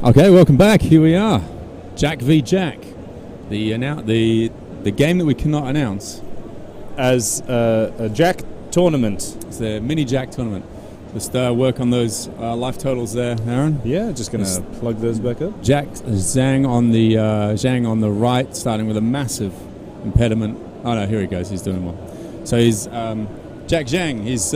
Okay, welcome back. Here we are, Jack v Jack, the game that we cannot announce as a Jack tournament. It's the mini Jack tournament. Just work on those life totals there, Aaron. Yeah, just gonna plug those back up. Jack Zhang on the right, starting with a massive impediment. Oh no, here he goes. He's doing well. So he's Jack Zhang. He's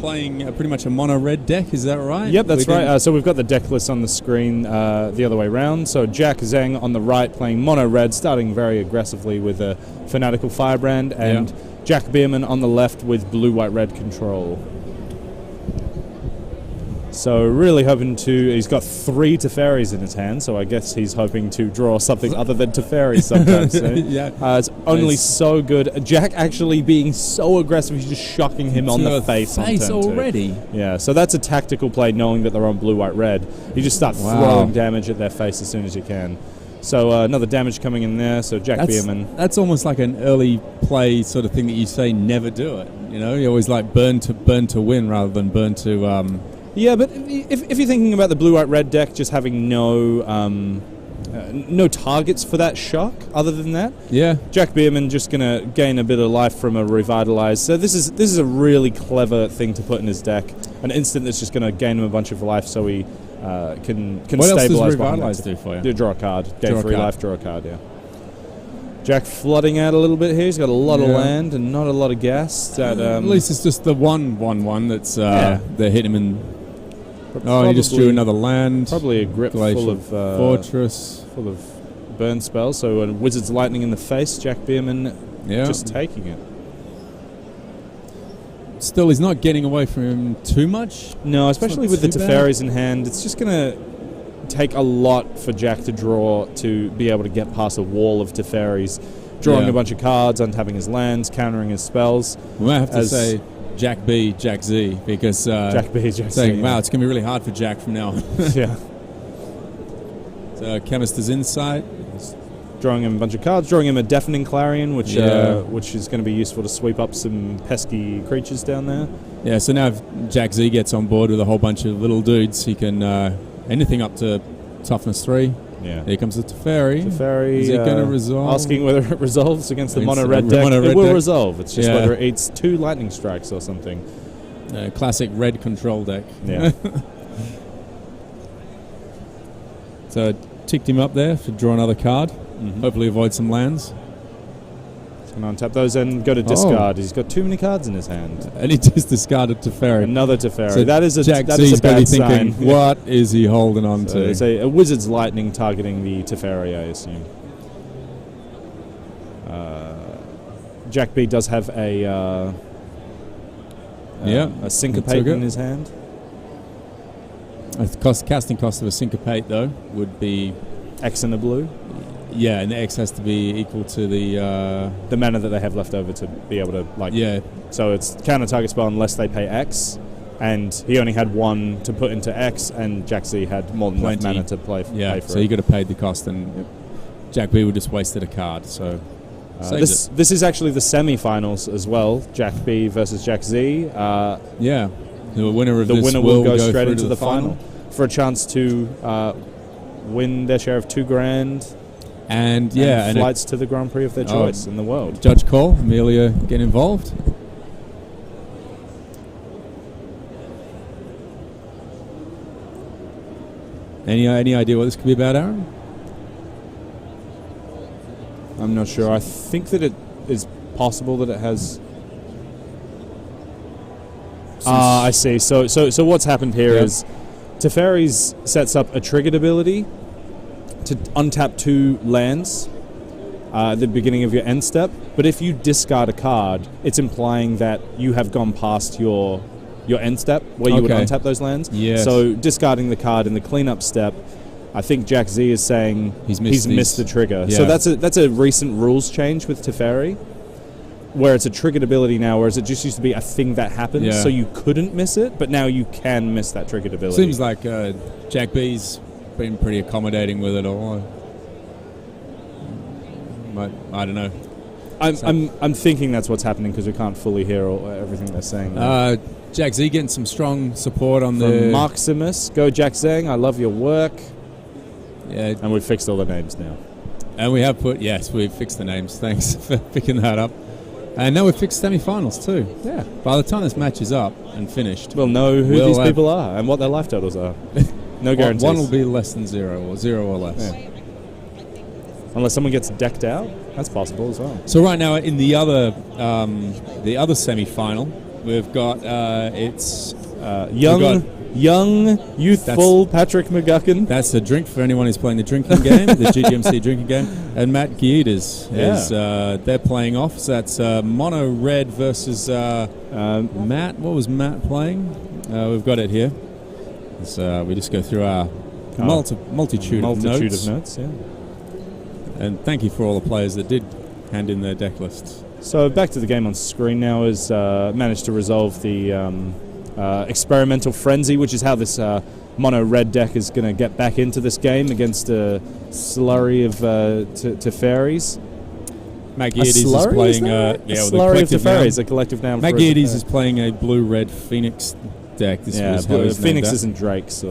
playing pretty much a mono red deck. Is that right? Yep, that's right. So we've got the deck list on the screen the other way around. So Jack Zhang on the right playing mono red, starting very aggressively with a Fanatical Firebrand, and Jack Bierman on the left with blue white red control. So really hoping to... He's got 3 Teferis in his hand, so I guess he's hoping to draw something other than Teferi sometime soon. It's only so good. Jack actually being so aggressive, he's just shocking him on the face on turn already. 2. Yeah, so that's a tactical play, knowing that they're on blue, white, red. You just start throwing damage at their face as soon as you can. So another damage coming in there, so Jack Bierman. That's almost like an early play sort of thing that you say never do it. You know, you always like burn to win rather than burn to... Yeah, but if you're thinking about the blue-white-red deck just having no targets for that shock other than that, Jack Bierman just going to gain a bit of life from a Revitalize. So this is a really clever thing to put in his deck. An instant that's just going to gain him a bunch of life so he can what stabilize. What else does Revitalize do for you? Draw a card. Gain 3 life, draw a card, yeah. Jack flooding out a little bit here. He's got a lot of land and not a lot of gas. At least it's just the 1/1/1 that's they hit him in... Oh, he just drew another land. Probably a grip full of fortress, full of burn spells. So a Wizard's Lightning in the face. Jack Bierman just taking it. Still, he's not getting away from him too much. No, especially with the Teferis in hand. It's just going to take a lot for Jack to draw to be able to get past a wall of Teferis, drawing a bunch of cards, untapping his lands, countering his spells. We might have to say Jack B, Jack Z, because Jack B, Jack saying, Z, wow, it's going to be really hard for Jack from now on. Yeah. So Chemist's Insight. Drawing him a bunch of cards, drawing him a Deafening Clarion, which is going to be useful to sweep up some pesky creatures down there. Yeah, so now if Jack Z gets on board with a whole bunch of little dudes, he can anything up to toughness 3. Yeah. Here comes the Teferi. Teferi. Is it going to resolve? Asking whether it resolves against the mono-red deck. It will resolve. It's just whether it eats 2 lightning strikes or something. Classic red control deck. Yeah. So ticked him up there to draw another card. Hopefully avoid some lands. He's going to untap those and go to discard. He's got too many cards in his hand. And he just discarded Teferi. Another Teferi. So that is a Jack that is a bad sign. Thinking, what is he holding on to? It's a Wizard's Lightning targeting the Teferi, I assume. Jack B does have a Syncopate in his hand. Casting cost of a Syncopate, though, would be... X in the blue. Yeah, and the X has to be equal to the mana that they have left over to be able to So it's counter target spell unless they pay X, and he only had 1 to put into X, and Jack Z had more than enough mana to pay for it. So you got to pay the cost, and Jack B would just wasted a card. So this is actually the semi-finals as well. Jack B versus Jack Z. The winner of this will go straight into the final for a chance to win their share of $2,000. And flights to the Grand Prix of their choice in the world. Judge call, Amelia get involved. Any idea what this could be about, Aaron? I'm not sure. I think that it is possible that it has... I see. So what's happened here is Teferi's sets up a triggered ability to untap 2 lands at the beginning of your end step, but if you discard a card, it's implying that you have gone past your end step where you would untap those lands. Yes. So discarding the card in the cleanup step, I think Jack Z is saying he's missed the trigger. Yeah. So that's a recent rules change with Teferi, where it's a triggered ability now, whereas it just used to be a thing that happened, so you couldn't miss it, but now you can miss that triggered ability. Seems like Jack B's been pretty accommodating with it all. But I don't know. I'm thinking that's what's happening because we can't fully hear everything they're saying. Jack Z getting some strong support on From Maximus. Go Jack Zhang, I love your work. Yeah. And we've fixed all the names now. And we have we've fixed the names. Thanks for picking that up. And now we've fixed semi-finals too. Yeah. By the time this match is up and finished, We'll know who these people are and what their life totals are. No guarantees. One will be less than 0 or 0 or less. Yeah. Unless someone gets decked out, that's possible as well. So right now in the other semi-final, we've got young, youthful Patrick McGuckin. That's a drink for anyone who's playing the drinking game, the GGMC drinking game. And Matt Guidas is they're playing off. So that's Mono Red versus Matt. What was Matt playing? We've got it here. We just go through our multitude of notes. Yeah. And thank you for all the players that did hand in their deck lists. So back to the game on screen now is managed to resolve the experimental frenzy, which is how this mono red deck is going to get back into this game against a slurry of Teferis. Matt Guides is playing a slurry of Teferis, a collective noun. Matt Guides is playing a blue-red Phoenix deck. Phoenix isn't Drake's.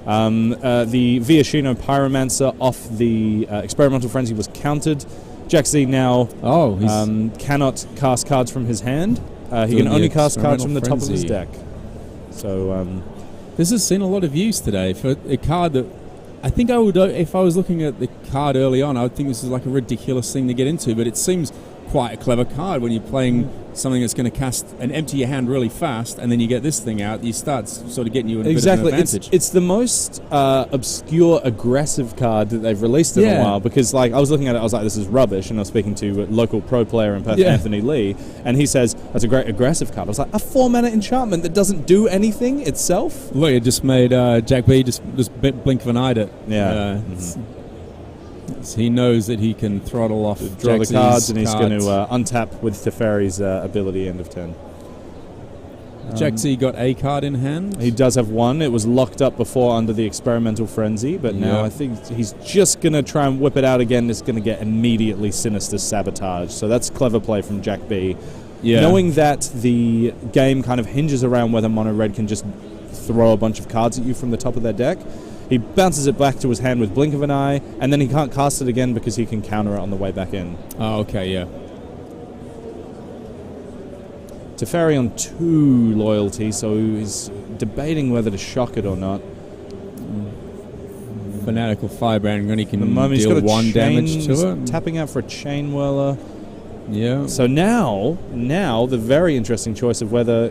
The Viashino Pyromancer off the Experimental Frenzy was countered. Jack Z now cannot cast cards from his hand. He can only cast cards from the top of his deck. So this has seen a lot of use today for a card that I think I would, if I was looking at the card early on, I would think this is like a ridiculous thing to get into, but it seems quite a clever card when you're playing something that's going to cast and empty your hand really fast, and then you get this thing out, you start sort of getting you in a bit of an advantage. It's the most obscure, aggressive card that they've released in a while, because like I was looking at it, I was like, this is rubbish, and I was speaking to a local pro player in Perth, Anthony Lee, and he says, that's a great aggressive card. I was like, a 4-mana enchantment that doesn't do anything itself? Look, it just made Jack B just blink of an eye it. Yeah. He knows that he can throttle off draw the cards, and he's going to untap with Teferi's ability end of turn. Jack Z got a card in hand. He does have one. It was locked up before under the Experimental Frenzy, but now I think he's just going to try and whip it out again. It's going to get immediately Sinister Sabotage. So that's clever play from Jack B. Yeah. Knowing that the game kind of hinges around whether Mono Red can just throw a bunch of cards at you from the top of their deck, he bounces it back to his hand with Blink of an Eye, and then he can't cast it again because he can counter it on the way back in. Oh, okay, yeah. Teferi on 2 loyalty, so he's debating whether to shock it or not. Fanatical Firebrand, and he can he's deal got 1 damage to it. Tapping out for a Chain Whirler. Yeah. So now the very interesting choice of whether,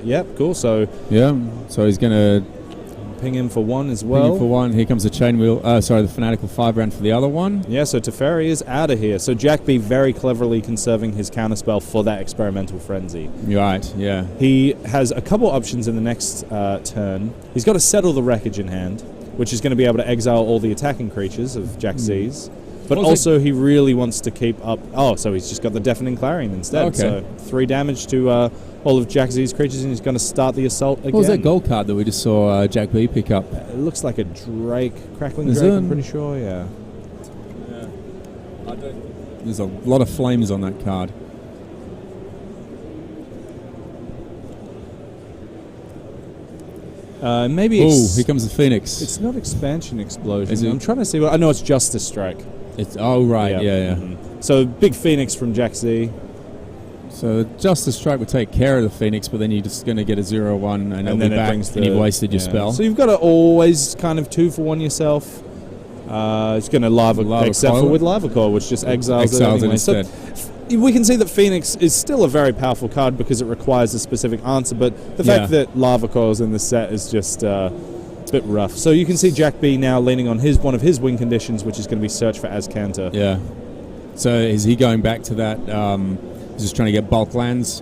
so he's going to ping him for 1 as well. Ping him for 1. Here comes the the Fanatical Firebrand for the other one. Yeah, so Teferi is out of here. So Jack B very cleverly conserving his counterspell for that Experimental Frenzy. Right, yeah. He has a couple options in the next turn. He's got to Settle the Wreckage in hand, which is going to be able to exile all the attacking creatures of Jack Z's. But also he really wants to keep up... Oh, so he's just got the Deafening Clarion instead. Okay. So 3 damage to all of Jack Z's creatures, and he's going to start the assault again. What was that gold card that we just saw Jack B pick up? It looks like a Drake, Crackling Drake, I'm pretty sure, yeah. There's a lot of flames on that card. Maybe here comes the Phoenix. It's not Expansion Explosion. I'm trying to see what... I know it's Justice Strike. Right, yeah. Mm-hmm. So big Phoenix from Jack Z. So Justice Strike would take care of the Phoenix, but then you're just going to get a 0/1 and then back, and you've wasted your spell. So you've got to always kind of 2 for 1 yourself. It's going to Lava except for with Lava Coil, which just exiles it anyway. Instead. So we can see that Phoenix is still a very powerful card because it requires a specific answer, but the fact that Lava Coil is in the set is just a bit rough. So you can see Jack B now leaning on one of his win conditions, which is going to be Search for Azcanta. Yeah. So is he going back to that... He's just trying to get bulk lands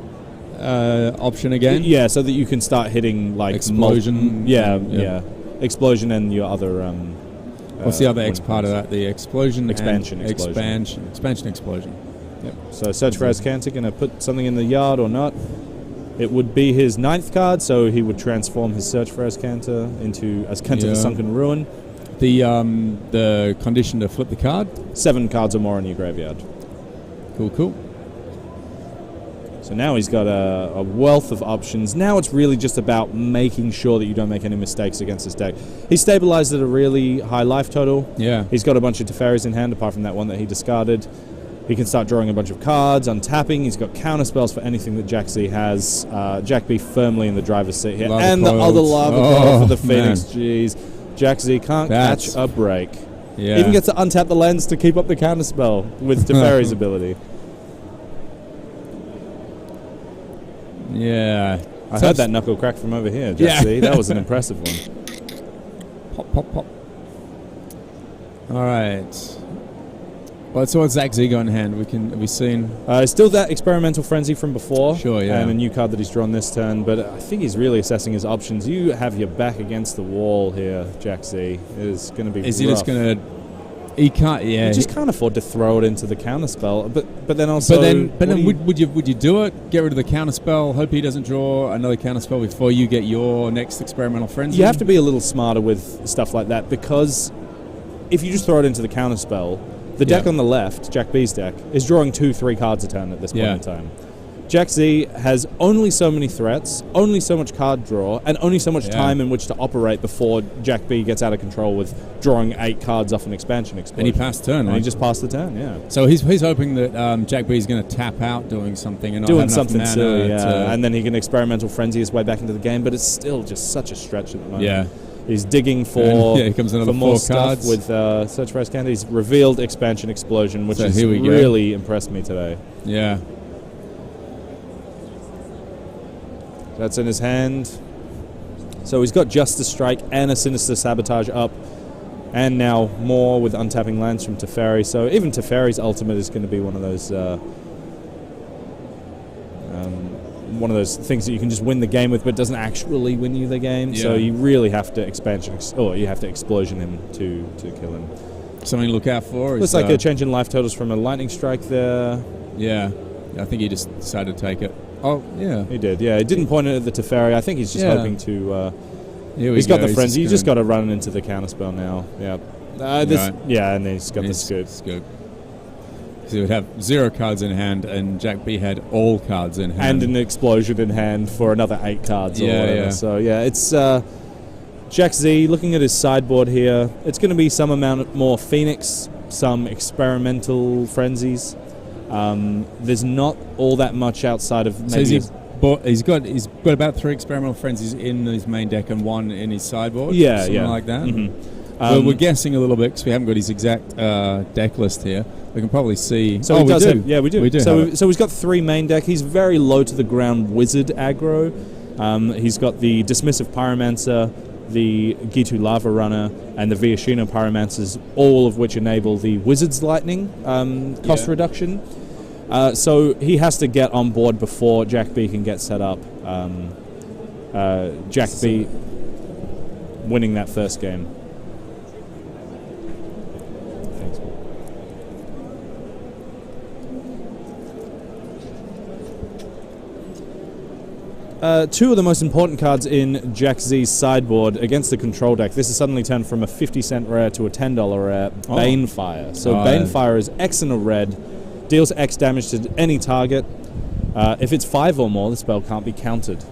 option again? Yeah, so that you can start hitting like... Explosion? Yeah. Explosion and your other... what's the other X part of that? The Explosion? Expansion Explosion. Yep. So Search for Azcanta, going to put something in the yard or not. It would be his 9th card, so he would transform his Search for Azcanta into Azcanta the Sunken Ruin. The condition to flip the card? 7 cards or more in your graveyard. Cool. So now he's got a wealth of options. Now it's really just about making sure that you don't make any mistakes against this deck. He's stabilized at a really high life total. Yeah. He's got a bunch of Teferis in hand, apart from that one that he discarded. He can start drawing a bunch of cards, untapping. He's got counter spells for anything that Jack Z has. Jack B firmly in the driver's seat here. Lava and coils. the other lava coil for the Phoenix. Man. Jeez. Jack Z can't catch a break. Yeah. Even gets to untap the lens to keep up the counter spell with Teferi's ability. Yeah. I heard that knuckle crack from over here, Jack Z. That was an impressive one. Pop, pop, pop. All right. Well, so what's Zach Z got in hand? Have we seen? Still that experimental frenzy from before. Sure, yeah. And a new card that he's drawn this turn, but I think he's really assessing his options. You have your back against the wall here, Jack Z. It is going to be. Is he just going to? He can't. Yeah. You just can't afford to throw it into the counter spell. But then also. But then would you do it? Get rid of the counter spell. Hope he doesn't draw another counter spell before you get your next experimental frenzy. You have to be a little smarter with stuff like that, because if you just throw it into the counter spell. The deck on the left, Jack B's deck, is drawing 2-3 cards a turn at this point in time. Jack Z has only so many threats, only so much card draw, and only so much time in which to operate before Jack B gets out of control with drawing 8 cards off an expansion explosion. And he passed turn, and he just passed the turn, yeah. So he's hoping that Jack B is going to tap out doing something and not doing have something enough silly, mana and then he can experimental frenzy his way back into the game, but it's still just such a stretch at the moment. Yeah. He's digging for, he comes another more 4 stuff cards. with Search for Ice. He's revealed Expansion Explosion, which has really impressed me today. Yeah. That's in his hand. So he's got Justice Strike and a Sinister Sabotage up, and now more with untapping lands from Teferi. So even Teferi's ultimate is going to be one of those things that you can just win the game with, but doesn't actually win you the game. Yeah. So you really have to you have to explosion him to kill him. Something to look out for. Looks like a change in life totals from a lightning strike there. Yeah, I think he just decided to take it. Oh, yeah. He did, yeah. He didn't point it at the Teferi. I think he's just hoping to... he's got the frenzy. You just got to run into the counterspell now. Yeah. Right. Yeah, and then he's got the scoop. So he would have 0 cards in hand, and Jack B had all cards in hand. And an explosion in hand for another 8 cards or whatever. Yeah. So, yeah, it's... Jack Z, looking at his sideboard here, it's going to be some amount more Phoenix, some experimental frenzies. There's not all that much outside of maybe... So he's got about 3 experimental frenzies in his main deck and 1 in his sideboard. Something like that. Mm-hmm. We're guessing a little bit because we haven't got his exact deck list here. We can probably see. So we do. We do. We do. So he's got 3 main deck. He's very low to the ground wizard aggro. He's got the Dismissive Pyromancer, the Gitu Lava Runner, and the Viashino Pyromancers, all of which enable the Wizard's Lightning cost reduction. So he has to get on board before Jack B can get set up. Jack B winning that first game. Two of the most important cards in Jack Z's sideboard against the control deck. This is suddenly turned from a 50-cent rare to a $10 rare, Banefire. So Banefire is X in a red, deals X damage to any target. If it's 5 or more, the spell can't be countered.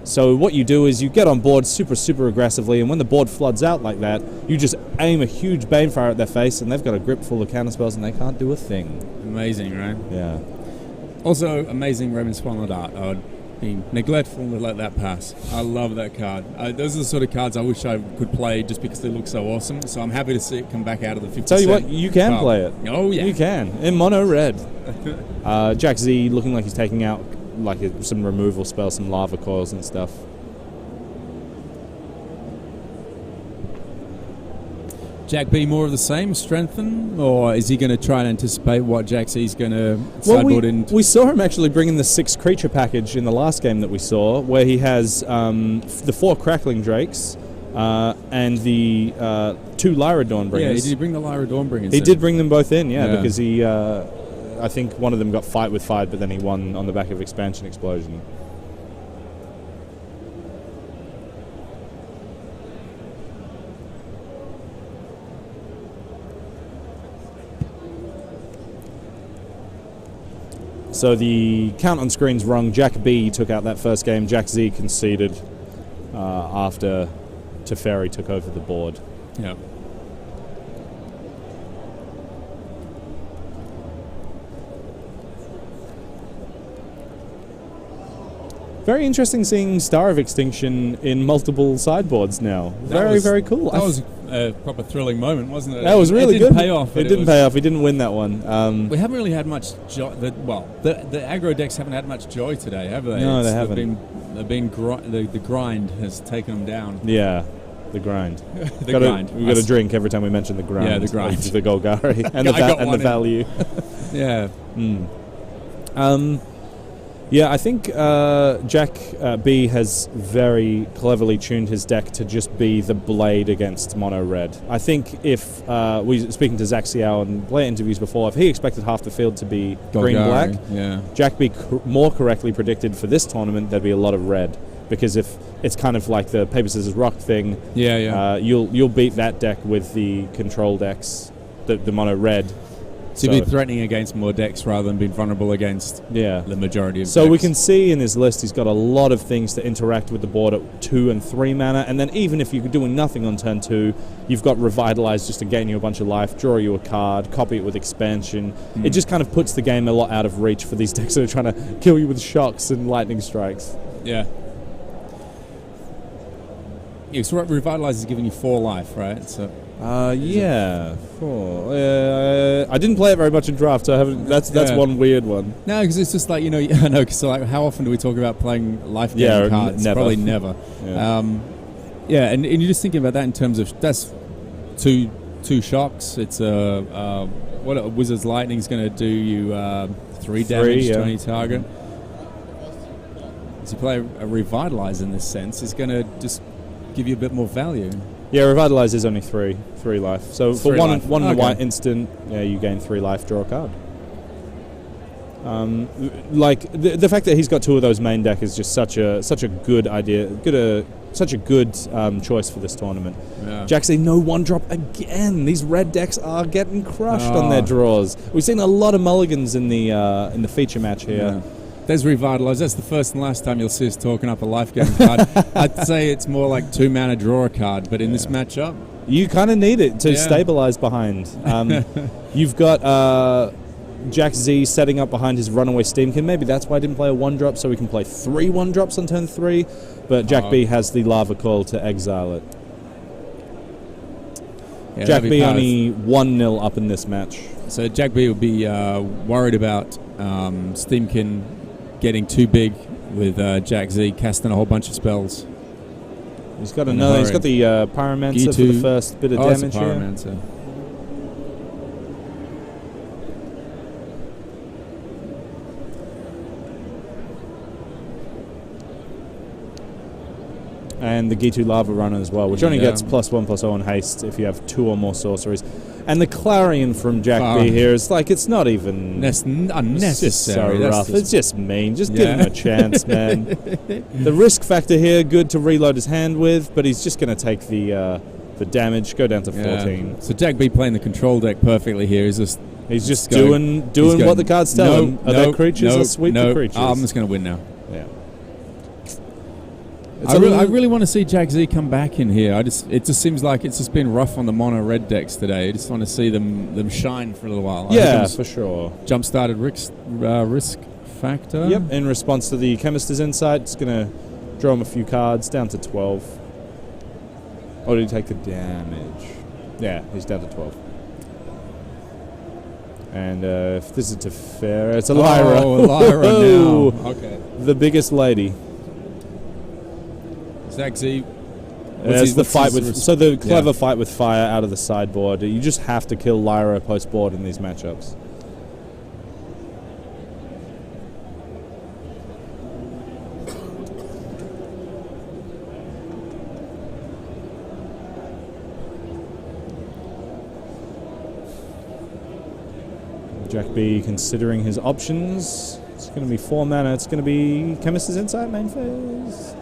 So what you do is you get on board super aggressively, and when the board floods out like that, you just aim a huge Banefire at their face, and they've got a grip full of counterspells, and they can't do a thing. Amazing, right? Yeah. Also, amazing Raven Swanlord art. I would be neglectful to let that pass. I love that card. Those are the sort of cards I wish I could play just because they look so awesome. So I'm happy to see it come back out of the 50. Tell you what, you can play it. Oh yeah, you can in mono red. Jack Z looking like he's taking out like some removal spells, some lava coils and stuff. Jack B more of the same, strengthen, or is he going to try and anticipate what Jack Z's going to sideboard in? We saw him actually bring in the 6 creature package in the last game that we saw, where he has the 4 Crackling Drakes and the 2 Lyra Dawnbringers. Yeah, did he bring the Lyra Dawnbringers? He did bring them both in, because he, I think one of them got Fight with Fight, but then he won on the back of Expansion Explosion. So the count on screen's wrong. Jack B took out that first game. Jack Z conceded after Teferi took over the board. Yeah. Very interesting seeing Star of Extinction in multiple sideboards now. Very cool. That was a proper thrilling moment, wasn't it? That was really it good. Didn't pay off. It didn't pay off. He didn't win that one. We haven't really had much joy. The aggro decks haven't had much joy today, have they? No, they haven't. The grind has taken them down. Yeah, the grind. Grind. We've got to drink every time we mention the grind. Yeah, the grind. The Golgari and the value. Yeah. Yeah, I think Jack B has very cleverly tuned his deck to just be the blade against mono red. I think if we speaking to Zach Xiao in player interviews before, if he expected half the field to be green-black, Jack B more correctly predicted for this tournament there'd be a lot of red. Because if it's kind of like the paper scissors rock thing, you'll beat that deck with the control decks, the mono red. So you'd be threatening against more decks rather than being vulnerable against the majority of decks. So we can see in his list he's got a lot of things to interact with the board at 2 and 3 mana, and then even if you're doing nothing on turn 2, you've got Revitalize just to gain you a bunch of life, draw you a card, copy it with Expansion. It just kind of puts the game a lot out of reach for these decks that are trying to kill you with shocks and lightning strikes. Yeah. Yeah, so Revitalize is giving you 4 life, right? So. 4. I didn't play it very much in draft, so I haven't. That's one weird one. No, because it's just like I know. Because like, how often do we talk about playing life game cards? Never. Probably never. And you're just thinking about that in terms of that's two shocks. It's what a Wizard's Lightning is going to do you 3 damage to any target. So you play a Revitalize in this sense is going to just give you a bit more value. Yeah, Revitalize is only 3 life. So it's for one life. in a white instant, you gain 3 life, draw a card. Like the fact that he's got 2 of those main deck is just such a good idea, such a good choice for this tournament. Yeah. Jaxie, no 1-drop again. These red decks are getting crushed on their draws. We've seen a lot of mulligans in the feature match here. Yeah. There's Revitalize. That's the first and last time you'll see us talking up a life game card. I'd say it's more like 2 mana draw a card, but in this matchup, you kind of need it to stabilize behind. You've got Jack Z setting up behind his Runaway Steamkin. Maybe that's why I didn't play a 1-drop, so we can play 3 1-drops on turn 3. But Jack B has the Lava Coil to exile it. Yeah, Jack B only 1-0 up in this match. So Jack B will be worried about Steamkin getting too big with Jack Z casting a whole bunch of spells. He's got another. He's got the Pyromancer for the first bit of damage here. Pyromancer. And the Gitu Lava Runner as well, which only gets +1/+0 on haste if you have 2 or more sorceries. And the Clarion from Jack B here is like, it's not even unnecessary. It's just mean. Just give him a chance, man. The risk factor here, good to reload his hand with, but he's just going to take the damage, go down to 14. So Jack B playing the control deck perfectly here. He's just doing what the cards tell him. Are there creatures? Let's sweep the creatures. I'm just going to win now. Yeah. I really want to see Jack Z come back in here. It just seems like it's just been rough on the mono red decks today. I just want to see them shine for a little while. Yeah, for sure. Jump-started risk factor. Yep, in response to the Chemist's Insight, it's going to draw him a few cards, down to 12. Or did he take the damage? Yeah, he's down to 12. And if this is Teferi, it's a Lyra. Oh, Lyra now. Okay. The biggest lady. Zach Z. There's the fight with the clever fight with fire out of the sideboard. You just have to kill Lyra post board in these matchups. Jack B considering his options. It's going to be 4 mana. It's going to be Chemist's Insight main phase.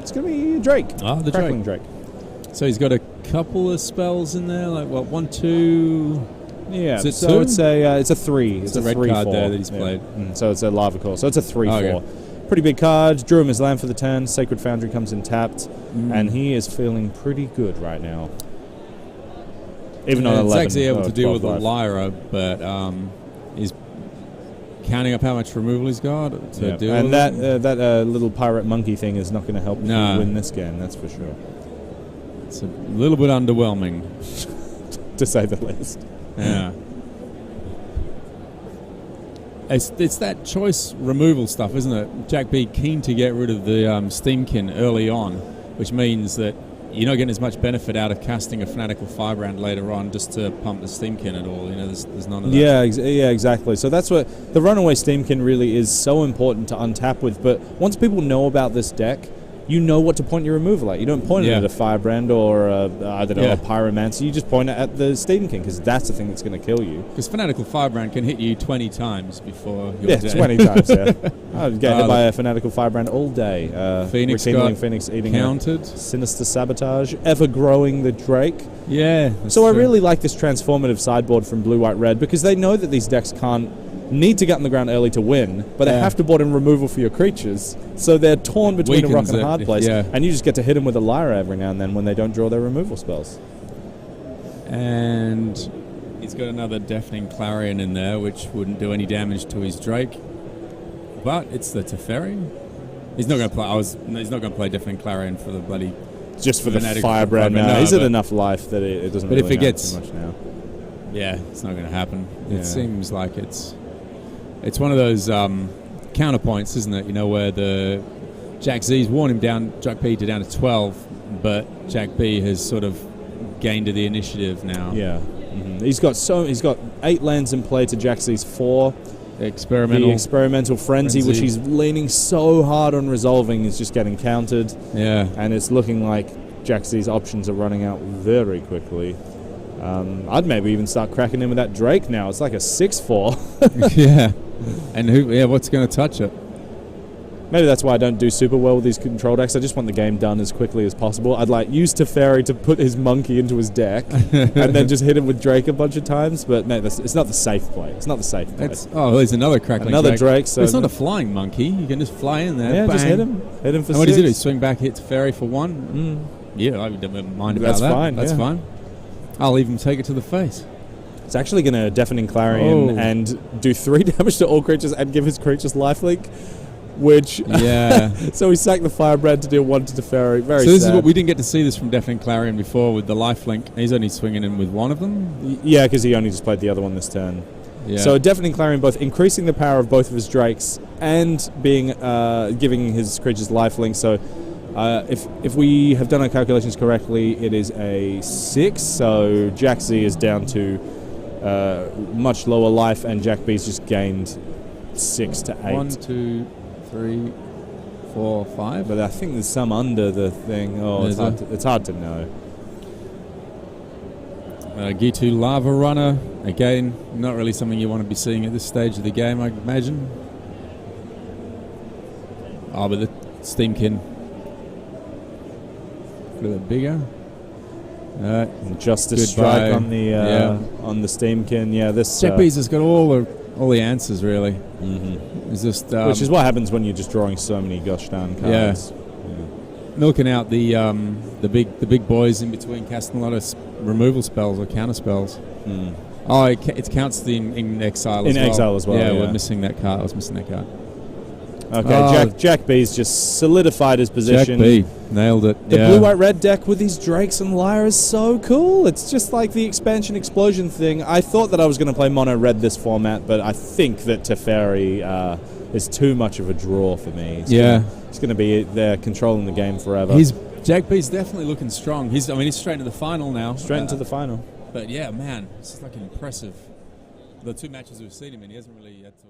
It's going to be Drake. The Crackling Drake. So he's got a couple of spells in there, like 1, 2. Yeah, Is it so two? it's a 3. It's a red 3-4. card there that he's played. So it's a Lava Core. So it's a 3-4. Okay. Pretty big card. Drew him his land for the turn. Sacred Foundry comes in tapped, and he is feeling pretty good right now. Even on 11. It's actually able to deal with the life. Lyra, but he's counting up how much removal he's got to deal and with that little pirate monkey thing is not going to help you win this game. That's for sure. It's a little bit underwhelming, to say the least. Yeah. It's that choice removal stuff, isn't it? Jack B keen to get rid of the Steamkin early on, which means that you're not getting as much benefit out of casting a Fanatical Firebrand later on just to pump the Steamkin at all. You know, there's none of that. Yeah, exactly. So that's what the Runaway Steamkin really is so important to untap with. But once people know about this deck, you know what to point your removal at. You don't point it at a Firebrand or a Pyromancer. You just point it at the Steamkin because that's the thing that's going to kill you. Because Fanatical Firebrand can hit you 20 times before you're dead. 20 times, yeah. I'd get hit by a Fanatical Firebrand all day. Phoenix Rekindling got Phoenix, eating countered. Sinister Sabotage, ever-growing the Drake. Yeah. So I really like this transformative sideboard from Blue, White, Red because they know that these decks need to get on the ground early to win, but they have to board in removal for your creatures. So they're torn between a rock and a hard place, and you just get to hit them with a Lyra every now and then when they don't draw their removal spells. And he's got another Deafening Clarion in there, which wouldn't do any damage to his Drake. But it's the Teferi. He's not going to play. He's not going to play Deafening Clarion for the bloody. Just for the Firebrand now. He's at enough life that it doesn't. But really if it gets too much now, it's not going to happen. It seems like it's one of those counterpoints, isn't it? You know, where the Jack Z's worn him down, Jack B down to 12, but Jack B has sort of gained the initiative now. Yeah, he's got 8 lands in play to Jack Z's 4. The experimental frenzy, which he's leaning so hard on resolving, is just getting countered. Yeah, and it's looking like Jack Z's options are running out very quickly. I'd maybe even start cracking in with that Drake now. It's like a 6/4. Yeah. And what's going to touch it? Maybe that's why I don't do super well with these control decks. I just want the game done as quickly as possible. I'd use Teferi to put his monkey into his deck and then just hit him with Drake a bunch of times. But no, it's not the safe play. It's not the safe play. There's another crackling Drake. So it's not a flying monkey. You can just fly in there. Yeah, bang. Just hit him. Hit him for 6. And what does he do? Swing back, hit Teferi for 1? Yeah, I don't mind about that's that. Fine, that's fine. I'll even take it to the face. It's actually going to Deafening Clarion and do 3 damage to all creatures and give his creatures lifelink, which... Yeah. So he sacked the Firebrand to deal 1 to Teferi. Very So this sad. is what we didn't get to see this from Deafening Clarion before with the lifelink. He's only swinging in with 1 of them? Yeah, because he only just played the other one this turn. Yeah. So Deafening Clarion both increasing the power of both of his Drakes and being giving his creatures lifelink. So if we have done our calculations correctly, it is a 6. So Jack Z is down to much lower life, and Jack B's just gained 6 to 8. 1, 2, 3, 4, 5. But I think there's some under the thing. It's hard to know. Gitu Lava Runner, again, not really something you want to be seeing at this stage of the game, I imagine. But the Steamkin, a little bit bigger. Justice Strike on the Steamkin. Yeah, this Jack B's has got all the answers really. It's just which is what happens when you're just drawing so many gosh darn cards. Milking out the big boys in between, casting a lot of removal spells or counter spells. It counts in exile as well. In exile as well. Yeah, we're missing that card. I was missing that card. Okay, Jack B's just solidified his position. Jack B nailed it. The blue-white-red deck with these Drakes and Lyra is so cool. It's just like the expansion explosion thing. I thought that I was going to play mono-red this format, but I think that Teferi is too much of a draw for me. He's going to be there controlling the game forever. Jack B's definitely looking strong. He's straight into the final now. Straight into the final. But yeah, man, it's just like impressive. The 2 matches we've seen him in, he hasn't really had to...